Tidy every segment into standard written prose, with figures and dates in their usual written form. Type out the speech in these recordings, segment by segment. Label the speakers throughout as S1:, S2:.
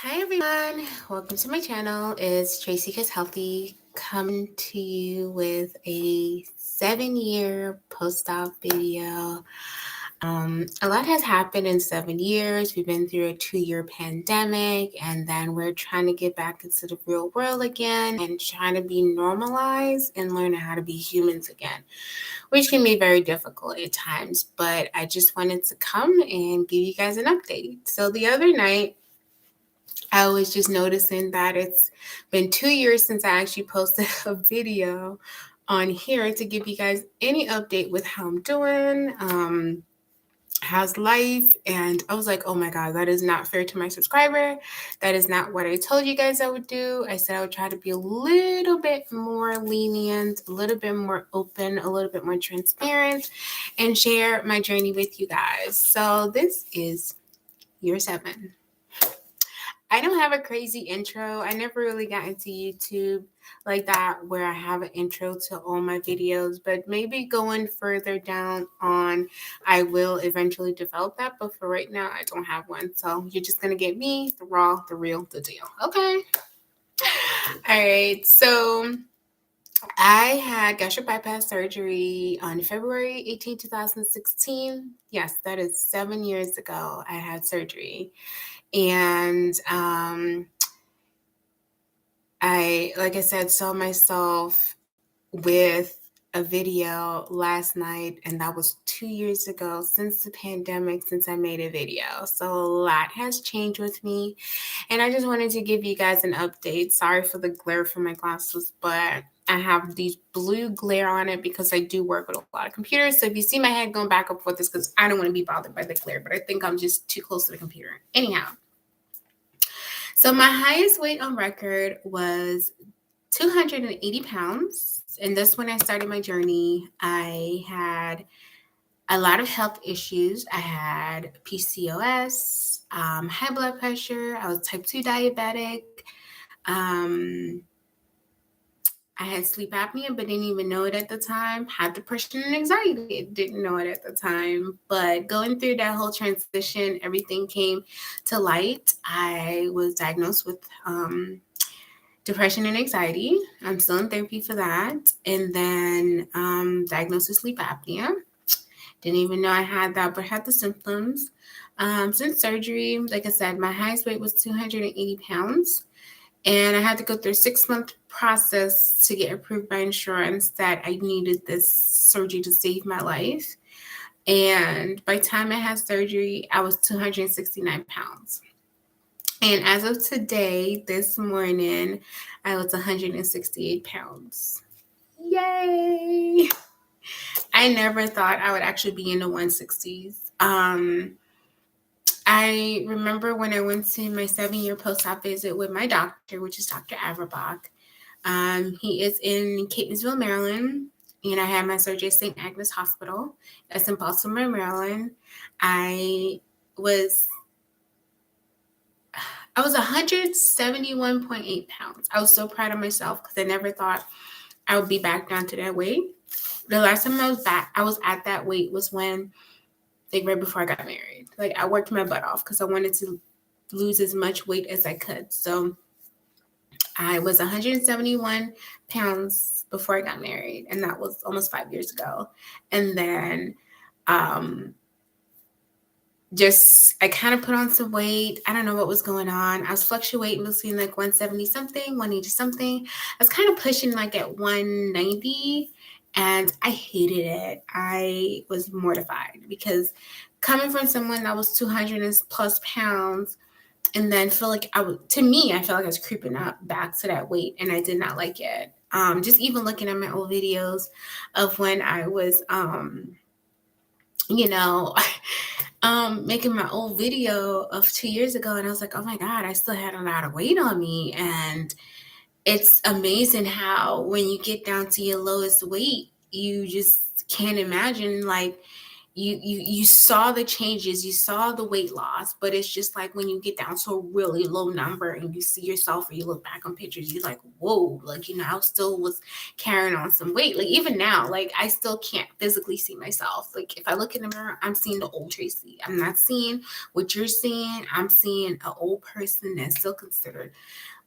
S1: Hi everyone, welcome to my channel. It's Tracy Kiss Healthy coming to you with a 7-year post-op video. A lot has happened in 7 years. We've been through a 2-year pandemic, and then we're trying to get back into the real world again and trying to be normalized and learn how to be humans again, which can be very difficult at times. But I just wanted to come and give you guys an update. So the other night, I was just noticing that it's been 2 years since I actually posted a video on here to give you guys any update with how I'm doing, how's life. And I was like, oh my God, that is not fair to my subscriber. That is not what I told you guys I would do. I said I would try to be a little bit more lenient, a little bit more open, a little bit more transparent, and share my journey with you guys. So this is year 7. I don't have a crazy intro. I never really got into YouTube like that where I have an intro to all my videos, but maybe going further down on, I will eventually develop that. But for right now, I don't have one. So you're just going to get me, the raw, the real, the deal. Okay. All right. So I had gastric bypass surgery on February 18, 2016. Yes, that is 7 years ago. I had surgery. And like I said, saw myself with a video last night, and that was 2 years ago since the pandemic, since I made a video. So a lot has changed with me, and I just wanted to give you guys an update. Sorry for the glare from my glasses, but I have these blue glare on it because I do work with a lot of computers. So if you see my head going back and forth, it's because I don't want to be bothered by the glare, but I think I'm just too close to the computer. Anyhow. So my highest weight on record was 280 pounds. And that's when I started my journey. I had a lot of health issues. I had PCOS, high blood pressure. I was type 2 diabetic. I had sleep apnea, but didn't even know it at the time. Had depression and anxiety, didn't know it at the time. But going through that whole transition, everything came to light. I was diagnosed with depression and anxiety. I'm still in therapy for that. And then diagnosed with sleep apnea. Didn't even know I had that, but had the symptoms. Since surgery, like I said, my highest weight was 280 pounds. And I had to go through a 6-month process to get approved by insurance that I needed this surgery to save my life. And by the time I had surgery, I was 269 pounds. And as of today, this morning, I was 168 pounds. Yay! I never thought I would actually be in the 160s. I remember when I went to my 7-year post-op visit with my doctor, which is Dr. Averbach. He is in Catonsville, Maryland, and I had my surgery at St. Agnes Hospital. That's in Baltimore, Maryland. I was 171.8 pounds. I was so proud of myself because I never thought I would be back down to that weight. The last time I was at that weight was when, like, right before I got married. Like, I worked my butt off because I wanted to lose as much weight as I could. So I was 171 pounds before I got married, and that was almost 5 years ago. And then I kind of put on some weight. I don't know what was going on. I was fluctuating between like 170 something, 180 something. I was kind of pushing like at 190. And I hated it. I was mortified because coming from someone that was 200 and plus pounds, and then feel like I felt like I was creeping up back to that weight, and I did not like it. Just even looking at my old videos of when I was, making my old video of 2 years ago, and I was like, oh my God, I still had a lot of weight on me. And it's amazing how when you get down to your lowest weight, you just can't imagine like you saw the changes, you saw the weight loss, but it's just like when you get down to a really low number and you see yourself or you look back on pictures, you're like, whoa, like, I still was carrying on some weight. Like even now, like I still can't physically see myself. Like if I look in the mirror, I'm seeing the old Tracy. I'm not seeing what you're seeing. I'm seeing an old person that's still considered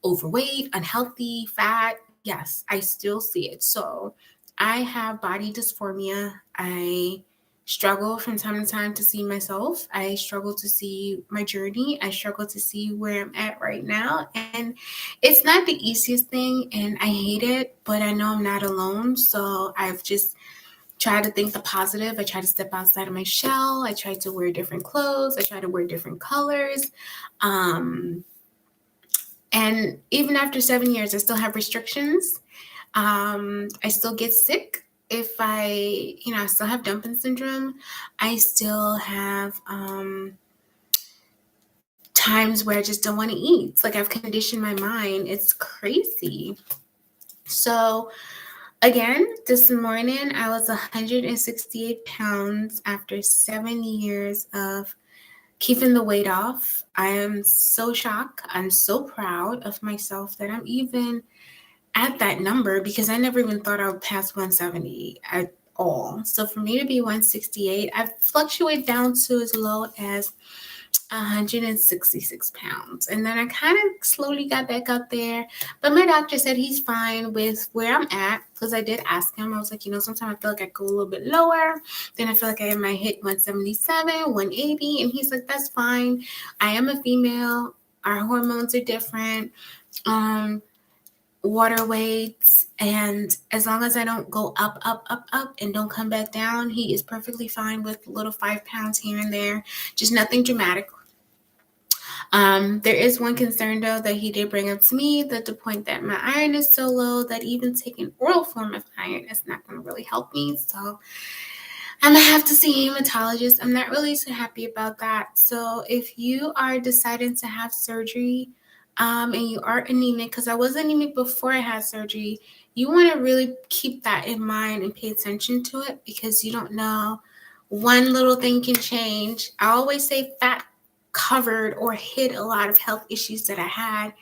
S1: overweight, unhealthy, fat. Yes, I still see it. So I have body dysphoria. I struggle from time to time to see myself. I struggle to see my journey. I struggle to see where I'm at right now. And it's not the easiest thing, and I hate it, but I know I'm not alone. So I've just tried to think the positive. I try to step outside of my shell. I try to wear different clothes. I try to wear different colors. And even after 7 years, I still have restrictions. I still get sick if I still have dumping syndrome. I still have times where I just don't want to eat. It's like I've conditioned my mind. It's crazy. So again, this morning I was 168 pounds after 7 years of keeping the weight off. I am so shocked. I'm so proud of myself that I'm even at that number, because I never even thought I would pass 170 at all. So for me to be 168, I've fluctuated down to as low as 166 pounds. And then I kind of slowly got back up there. But my doctor said he's fine with where I'm at, because I did ask him. I was like, sometimes I feel like I go a little bit lower. Then I feel like I might hit 177, 180. And he's like, that's fine. I am a female. Our hormones are different. Water weights, and as long as I don't go up and don't come back down, he is perfectly fine with little 5 pounds here and there, just nothing dramatic. There is one concern though that he did bring up to me, that the point that my iron is so low that even taking oral form of iron is not going to really help me. So I'm gonna have to see a hematologist. I'm not really so happy about that. So if you are deciding to have surgery, and you are anemic, because I was anemic before I had surgery, you want to really keep that in mind and pay attention to it, because you don't know, one little thing can change. I always say fat covered or hid a lot of health issues that I had,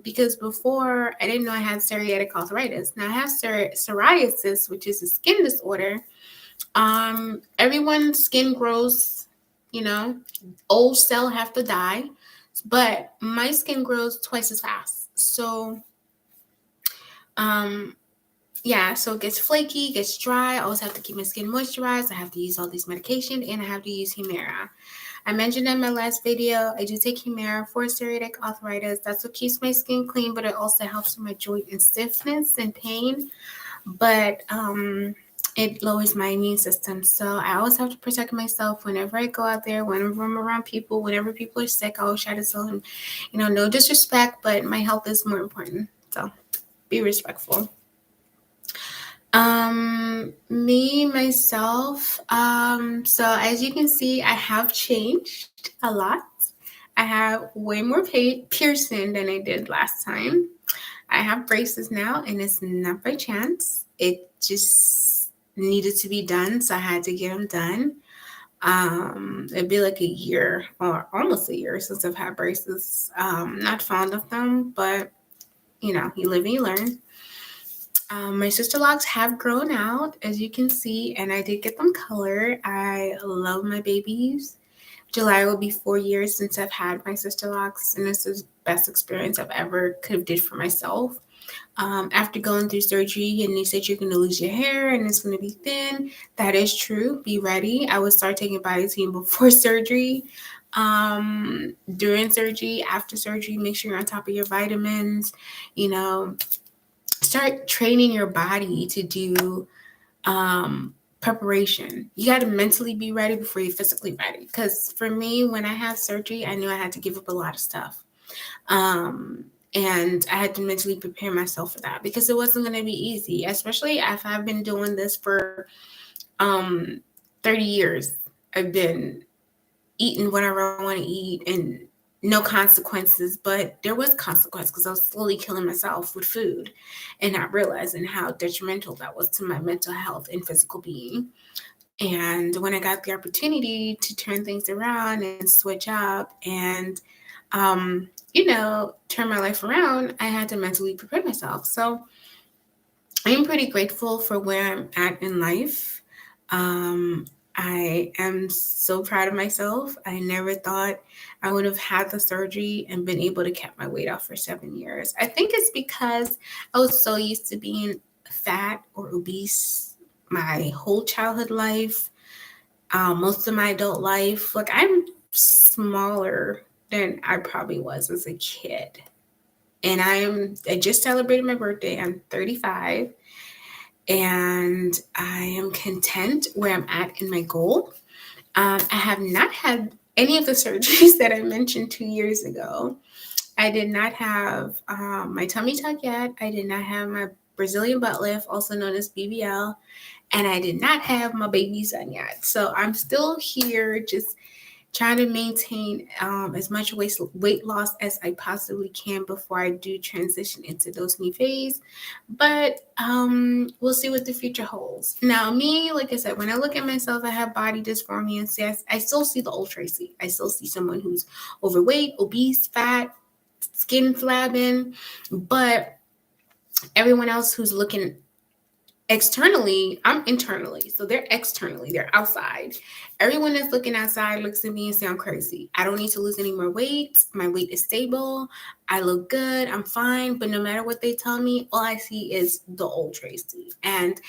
S1: because before I didn't know I had psoriatic arthritis. Now I have psoriasis, which is a skin disorder. Everyone's skin grows, old cell have to die, but my skin grows twice as fast. So, so it gets flaky, gets dry. I always have to keep my skin moisturized. I have to use all these medication, and I have to use Humira. I mentioned in my last video, I do take Humira for psoriatic arthritis. That's what keeps my skin clean, but it also helps with my joint and stiffness and pain. But it lowers my immune system. So I always have to protect myself whenever I go out there, whenever I'm around people, whenever people are sick. I always try to tell them, no disrespect, but my health is more important. So be respectful. Myself, so as you can see, I have changed a lot. I have way more piercing than I did last time. I have braces now, and it's not by chance. It just needed to be done, so I had to get them done. It'd be like a year or almost a year since I've had braces. Not fond of them, but you live and you learn. My sister locks have grown out, as you can see, and I did get them colored. I love my babies. July will be 4 years since I've had my sister locks, and this is the best experience I've ever could have did for myself. After going through surgery, and they said you're going to lose your hair and it's going to be thin. That is true. Be ready. I would start taking biotin before surgery. During surgery, after surgery, make sure you're on top of your vitamins. Start training your body to do preparation. You got to mentally be ready before you're physically ready. Because for me, when I had surgery, I knew I had to give up a lot of stuff. And I had to mentally prepare myself for that, because it wasn't going to be easy, especially if I've been doing this for 30 years. I've been eating whatever I want to eat and no consequences, but there was consequence, because I was slowly killing myself with food and not realizing how detrimental that was to my mental health and physical being. And when I got the opportunity to turn things around and switch up and, turn my life around, I had to mentally prepare myself. So I'm pretty grateful for where I'm at in life. I am so proud of myself. I never thought I would have had the surgery and been able to keep my weight off for 7 years. I think it's because I was so used to being fat or obese my whole childhood life, most of my adult life. Like, I'm smaller than I probably was as a kid. And I just celebrated my birthday. I'm 35 and I am content where I'm at in my goal. I have not had any of the surgeries that I mentioned 2 years ago. I did not have my tummy tuck yet. I did not have my Brazilian butt lift, also known as BBL, and I did not have my baby son yet. So I'm still here just trying to maintain as much weight loss as I possibly can before I do transition into those new phase. But we'll see what the future holds. Now, me, like I said, when I look at myself, I have body dysmorphia and see, I still see the old Tracy. I still see someone who's overweight, obese, fat, skin flabbing, but everyone else who's looking externally, I'm internally. So they're externally, they're outside. Everyone that's looking outside looks at me and say I'm crazy. I don't need to lose any more weight. My weight is stable. I look good. I'm fine. But no matter what they tell me, all I see is the old Tracy. And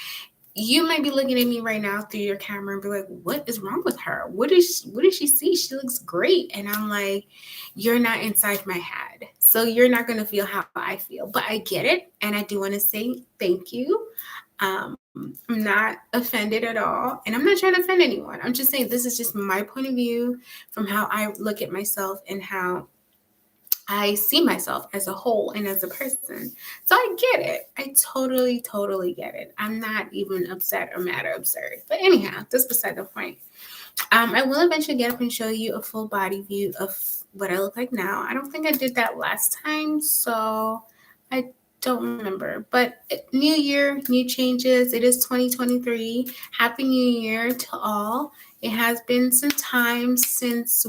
S1: you might be looking at me right now through your camera and be like, what is wrong with her? What did she see? She looks great. And I'm like, you're not inside my head. So you're not going to feel how I feel. But I get it. And I do want to say thank you. I'm not offended at all. And I'm not trying to offend anyone. I'm just saying this is just my point of view from how I look at myself and how I see myself as a whole and as a person. So I get it. I totally get it. I'm not even upset or mad or absurd. But anyhow, that's beside the point. I will eventually get up and show you a full body view of what I look like now. I don't think I did that last time, so I don't remember. But new year, new changes. It is 2023. Happy New Year to all. It has been some time since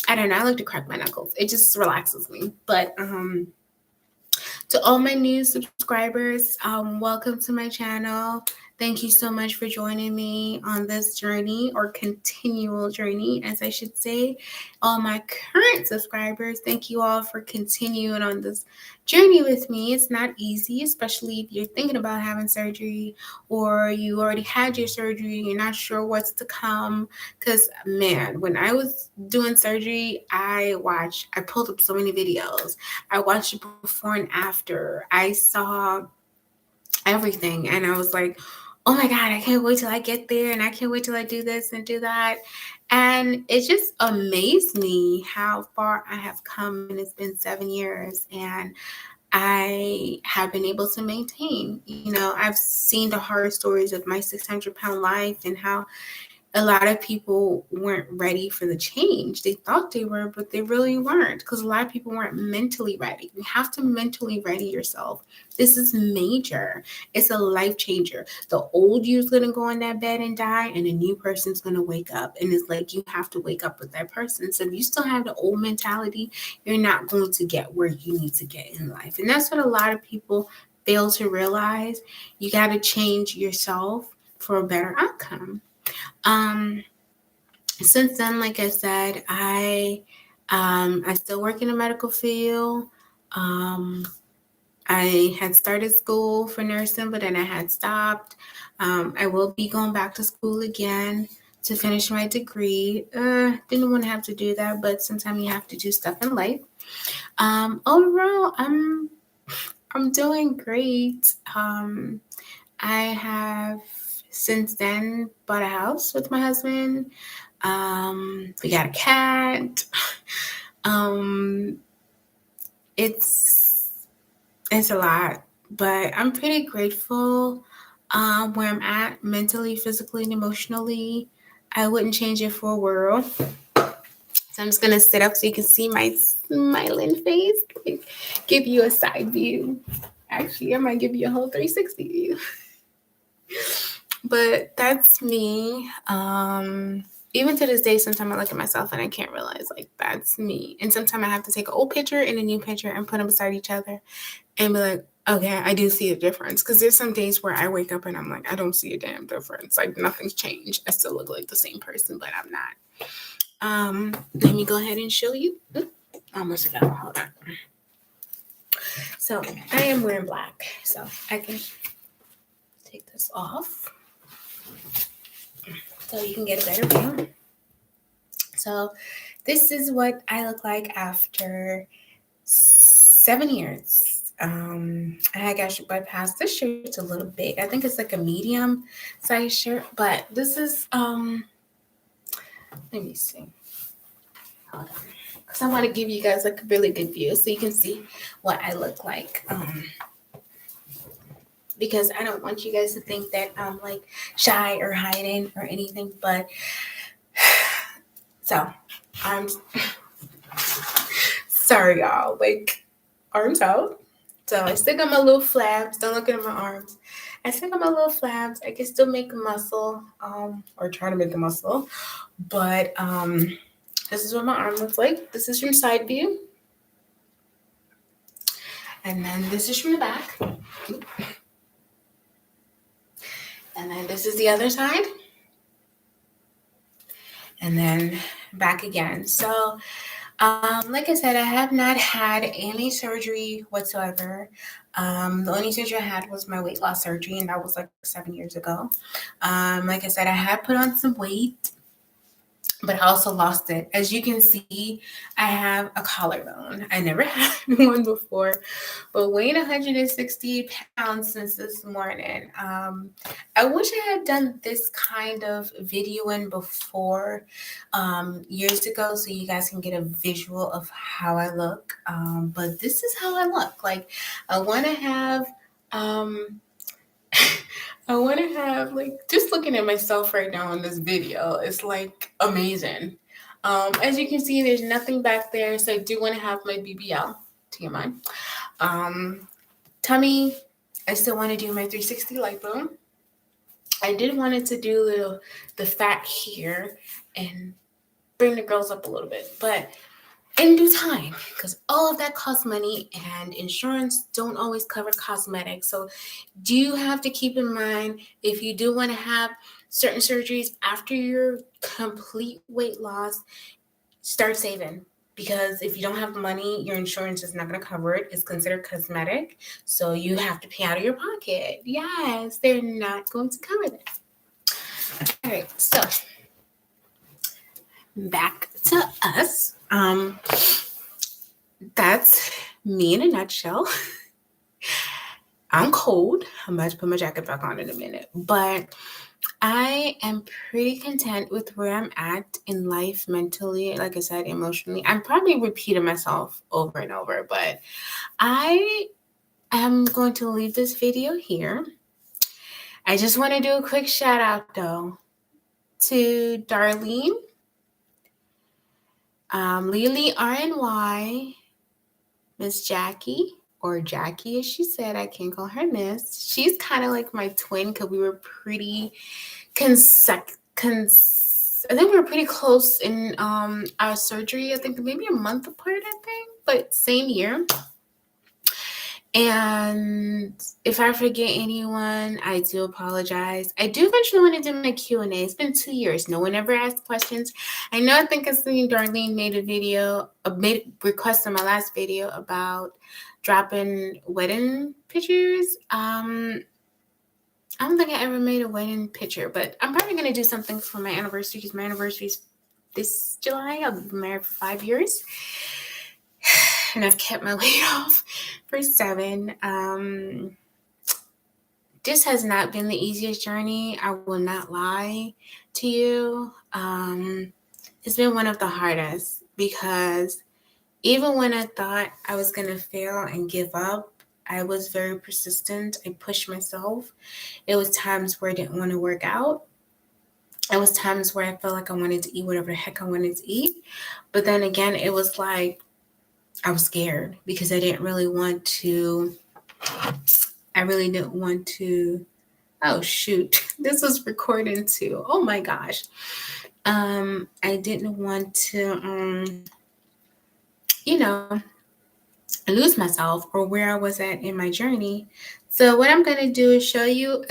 S1: I don't know, I like to crack my knuckles. It just relaxes me. But to all my new subscribers, welcome to my channel. Thank you so much for joining me on this journey, or continual journey, as I should say. All my current subscribers, thank you all for continuing on this journey with me. It's not easy, especially if you're thinking about having surgery or you already had your surgery and you're not sure what's to come. Because, man, when I was doing surgery, I pulled up so many videos. I watched it before and after. I saw everything and I was like, oh my God, I can't wait till I get there and I can't wait till I do this and do that. And it just amazed me how far I have come, and it's been 7 years and I have been able to maintain. I've seen the horror stories of my 600-pound life and how a lot of people weren't ready for the change. They thought they were, but they really weren't, because a lot of people weren't mentally ready. You have to mentally ready yourself. This is major. It's a life changer. The old you's going to go in that bed and die, and a new person's going to wake up. And it's like you have to wake up with that person. So if you still have the old mentality, you're not going to get where you need to get in life. And that's what a lot of people fail to realize. You got to change yourself for a better outcome. Since then, like I said, I still work in the medical field. I had started school for nursing, but then I had stopped. I will be going back to school again to finish my degree. Didn't want to have to do that, but sometimes you have to do stuff in life. Overall, I'm doing great. I have since then bought a house with my husband. We got a cat. It's a lot, but I'm pretty grateful where I'm at mentally, physically, and emotionally. I wouldn't change it for a world. So I'm just gonna sit up so you can see my smiling face. Give you a side view. Actually, I might give you a whole 360 view. But that's me. Even to this day, sometimes I look at myself and I can't realize, like, that's me. And sometimes I have to take an old picture and a new picture and put them beside each other and be like, okay, I do see a difference. Because there's some days where I wake up and I'm like, I don't see a damn difference. Like, nothing's changed. I still look like the same person, but I'm not. Let me go ahead and show you. Almost forgot. Hold on. So I am wearing black, so I can take this off so you can get a better view. So this is what I look like after 7 years. I had gastric bypass. This shirt's a little big. I think it's like a medium size shirt, but this is let me see. Hold on. Because I want to give you guys like a really good view so you can see what I look like. Because I don't want you guys to think that I'm like shy or hiding or anything, but so I'm sorry, y'all. Like, arms out. So I still got my little flaps. Don't look at my arms. I still got my little flaps. I can still make a muscle, or try to make a muscle. But this is what my arm looks like. This is from side view. And then this is from the back. And then this is the other side. And then back again. So, like I said, I have not had any surgery whatsoever. The only surgery I had was my weight loss surgery, and that was like 7 years ago. Like I said, I had put on some weight, but I also lost it. As you can see, I have a collarbone. I never had one before, but weighing 160 pounds since this morning. I wish I had done this kind of videoing before years ago so you guys can get a visual of how I look. But this is how I look. Like, I want to have... like, just looking at myself right now in this video, it's like amazing. As you can see, there's nothing back there, so I do want to have my BBL, TMI. Tummy, I still want to do my 360 lipo. I did want it to do the fat here and bring the girls up a little bit, but in due time, because all of that costs money and insurance don't always cover cosmetics. So do have to keep in mind, if you do want to have certain surgeries after your complete weight loss, start saving. Because if you don't have money, your insurance is not going to cover it. It's considered cosmetic. So you have to pay out of your pocket. Yes, they're not going to cover that. All right, so back to us. That's me in a nutshell. I'm cold. I'm about to put my jacket back on in a minute, but I am pretty content with where I'm at in life mentally. Like I said, emotionally. I'm probably repeating myself over and over, but I am going to leave this video here. I just want to do a quick shout out though to Darlene, Lily RNY, Miss Jackie, or Jackie as she said. I can't call her Miss. She's kind of like my twin because we were pretty I think we were pretty close in our surgery. I think maybe a month apart, I think, but same year. And if I forget anyone, I do apologize. I do eventually want to do my Q&A. It's been 2 years. No one ever asked questions. I know, I think I seen Darlene made a request in my last video about dropping wedding pictures. I don't think I ever made a wedding picture, but I'm probably going to do something for my anniversary because my anniversary is this July. I'll be married for 5 years. And I've kept my weight off for 7. This has not been the easiest journey. I will not lie to you. It's been one of the hardest because even when I thought I was going to fail and give up, I was very persistent. I pushed myself. It was times where I didn't want to work out. It was times where I felt like I wanted to eat whatever the heck I wanted to eat. But then again, it was like I was scared because I really didn't want to Oh shoot, this was recording too. Oh my gosh. I didn't want to you know, lose myself or where I was at in my journey. So what I'm going to do is show you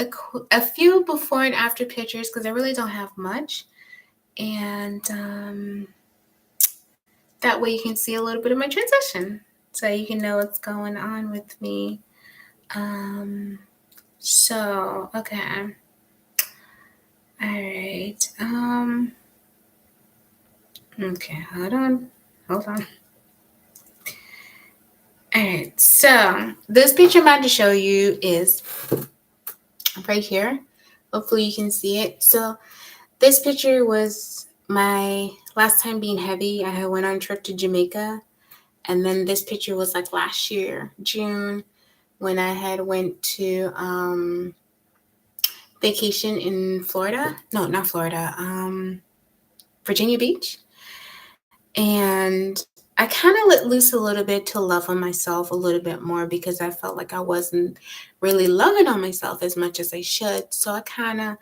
S1: a few before and after pictures because I really don't have much. And that way you can see a little bit of my transition so you can know what's going on with me. Okay. All right. Okay, hold on. All right, so this picture I'm about to show you is right here. Hopefully you can see it. So this picture was my last time being heavy. I had went on a trip to Jamaica, and then this picture was like last year, June, when I had went to vacation in Florida. No, not Florida. Virginia Beach. And I kind of let loose a little bit to love on myself a little bit more because I felt like I wasn't really loving on myself as much as I should. So I kind of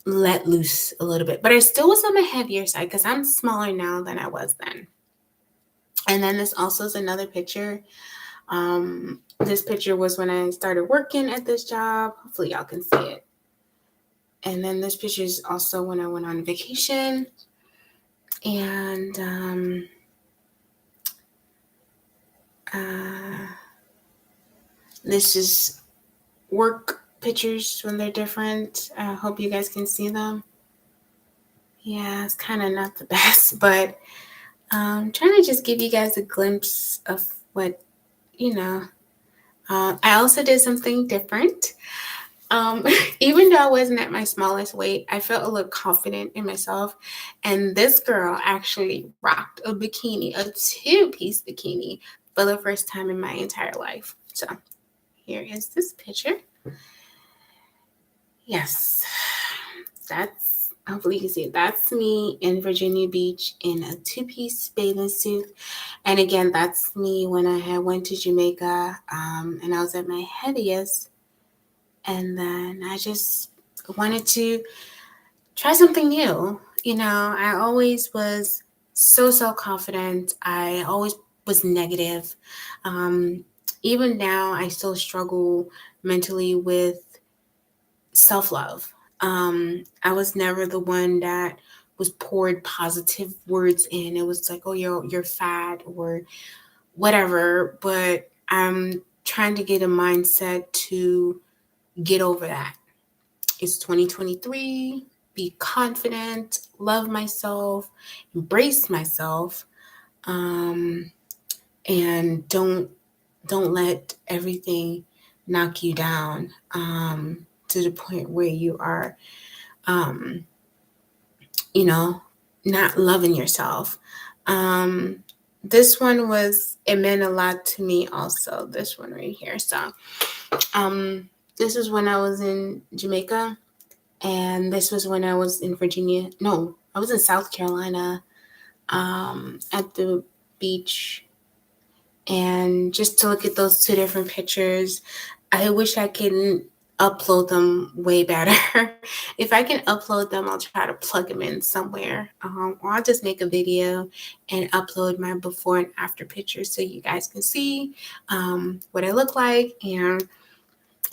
S1: let loose a little bit, but I still was on my heavier side because I'm smaller now than I was then. And then this also is another picture. This picture was when I started working at this job. Hopefully y'all can see it. And then this picture is also when I went on vacation. And this is work pictures when they're different. I hope you guys can see them. Yeah, it's kind of not the best, but I'm trying to just give you guys a glimpse of what, you know. I also did something different. Even though I wasn't at my smallest weight, I felt a little confident in myself. And this girl actually rocked a bikini, a two-piece bikini, for the first time in my entire life. So here is this picture. Yes, hopefully you can see it. That's me in Virginia Beach in a two-piece bathing suit. And again, that's me when I had went to Jamaica and I was at my heaviest. And then I just wanted to try something new. You know, I always was so confident. I always was negative. Even now, I still struggle mentally with self-love. I was never the one that was poured positive words in. It was like, oh, you're fat or whatever. But I'm trying to get a mindset to get over that. It's 2023. Be confident, love myself, embrace myself, and don't let everything knock you down to the point where you are, not loving yourself. This one it meant a lot to me also. This one right here. So, this is when I was in Jamaica. And this was when I was in Virginia. No, I was in South Carolina at the beach. And just to look at those two different pictures, I wish I could upload them way better. If I can upload them, I'll try to plug them in somewhere. Or I'll just make a video and upload my before and after pictures so you guys can see what I look like. And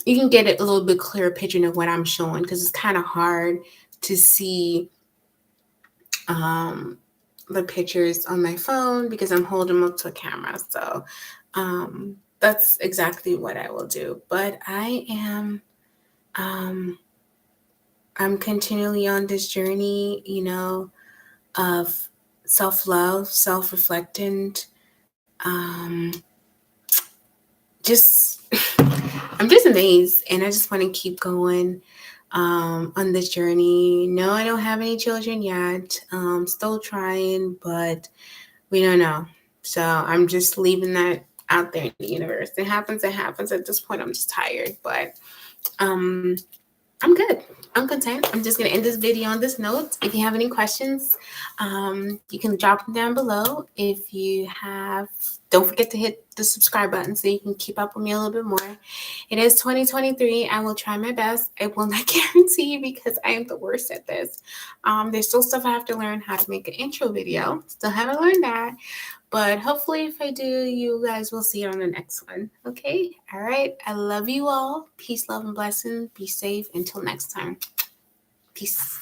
S1: you can get a little bit clearer picture of what I'm showing because it's kind of hard to see the pictures on my phone because I'm holding them up to a camera. So that's exactly what I will do. But I'm continually on this journey, of self-love, self-reflecting, just I'm just amazed, and I just want to keep going on this journey. No, I don't have any children yet. Still trying, but we don't know. So I'm just leaving that out there in the universe. It happens. At this point, I'm just tired, but I'm good. I'm content. I'm just going to end this video on this note. If you have any questions, you can drop them down below. If you have, don't forget to hit the subscribe button so you can keep up with me a little bit more. It is 2023. I will try my best. I will not guarantee because I am the worst at this. There's still stuff I have to learn, how to make an intro video. Still haven't learned that. But hopefully if I do, you guys will see it on the next one. Okay? All right. I love you all. Peace, love, and blessing. Be safe. Until next time. Peace.